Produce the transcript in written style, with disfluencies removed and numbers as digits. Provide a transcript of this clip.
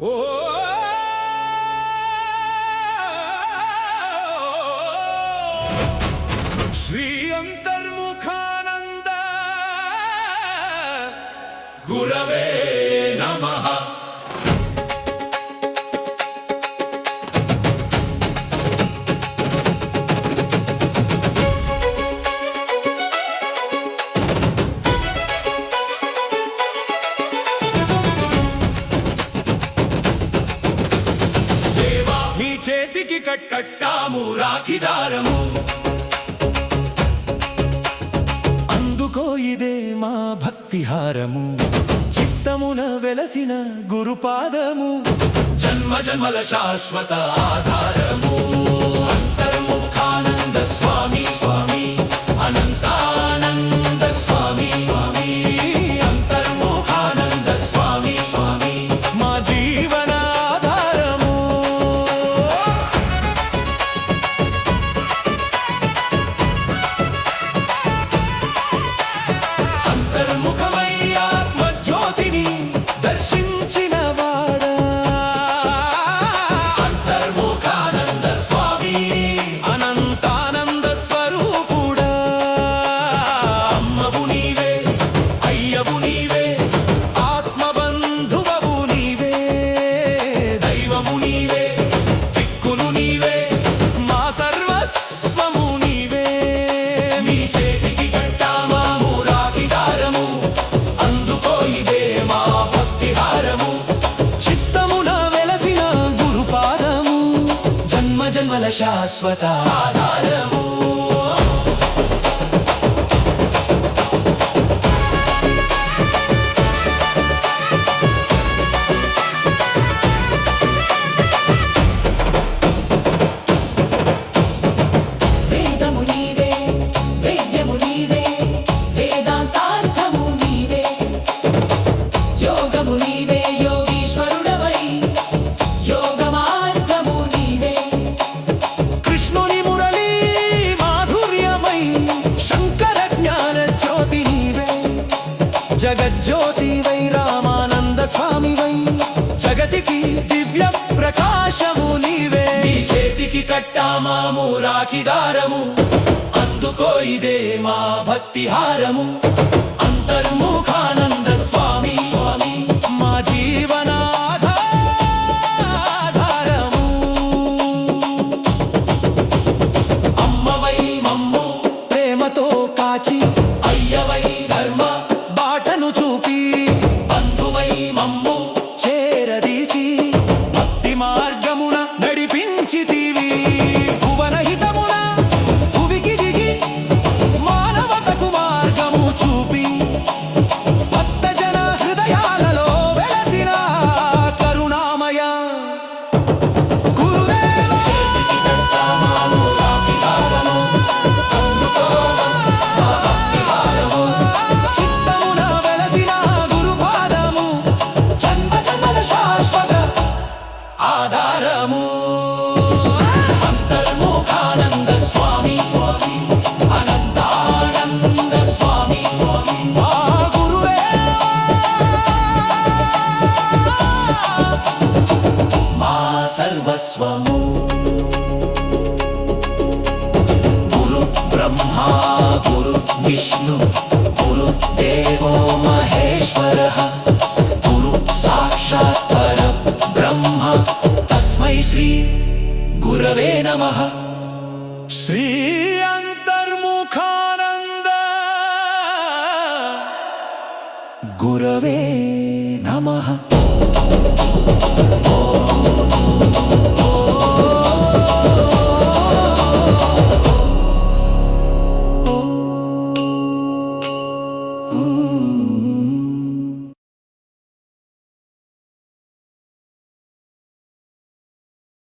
ఓ శ్రీ అంతర్ముఖానంద గురవే నమః. నీ చేతికి కట్టాము రాఖీదారము, అందుకో ఇదే మా భక్తిహారము. చిత్తమున వెలసిన గురుపాదము, జన్మ జన్మల శాశ్వత ఆధారము. అంతర్ముఖానంద స్వామి స్వామి, అనంతానంద స్వామి స్వామి, అంతర్ముఖానంద స్వామి స్వామి, మా జీవన ఆధారము. అంతర్ముఖమై ఆత్మజ్యోతిని దర్శించిన వాడా, అంతర్ముఖానంద స్వామి, అనంతానంద స్వరూపుడా. అమ్మవు నీవే, అయ్యవు నీవే, ఆత్మబంధువవు నీవే, దైవము నీవే, దిక్కులు నీవే, మా సర్వస్వము నీవే. నీ చేతికి కట్టాము రాఖీదారము, అందుకో ఇదే మా భక్తిహారము. చిత్తమున వెలసిన గురుపాదము, జన్మ జన్మల శాశ్వత ఆధారము. వేదము నీవే, వేద్యము నీవే, వేదాంతార్థము నీవే, యోగము నీవే, యోగీశ్వరుడవై, యోగ మార్గము నీవే. కృష్ణుని మురళీ మాధుర్యమై, శంకర జ్ఞాన జ్యోతి నీవే, జగజ్యోతివై, రామానంద స్వామివై, జగతికి దివ్య ప్రకాశము నీవే. నీ చేతికి కట్టాము రాఖీదారము, అందుకో ఇదే మా భక్తిహారము. అంతర్ముఖానంద స్వామి స్వామి, మా జీవనాధారము. అమ్మవై మమ్ము ప్రేమతో కాచి, అయ్యవై ధర్మ బాటను చూపి, బంధువై మమ్ము చేరదీసి, భక్తి మార్గమున నడిపించితివి. భువనహితమున భువికి దిగి, మానవతకు మార్గము చూపి, భక్తజన హృదయాలలో వెలసిన కరుణామయ గురుదేవ. చేతికి కట్టాము రాఖీదారము, అందుకో మా భక్తిహారము. చిత్తమున వెలసిన గురుపాదము, జన్మ జన్మల శాశ్వత ఆధారము. అంతర్ముఖానంద స్వామి స్వామి, అనంతానంద స్వామి స్వామి, మా గురువే, మా సర్వస్వము. గురు బ్రహ్మా గురు విష్ణు గురు దేవో మహేశ్వరః, గురు సాక్షాత్ పరబ్రహ్మ, తస్మై శ్రీ గురవే నమః. శ్రీ అంతర్ముఖానంద గురవే నమః.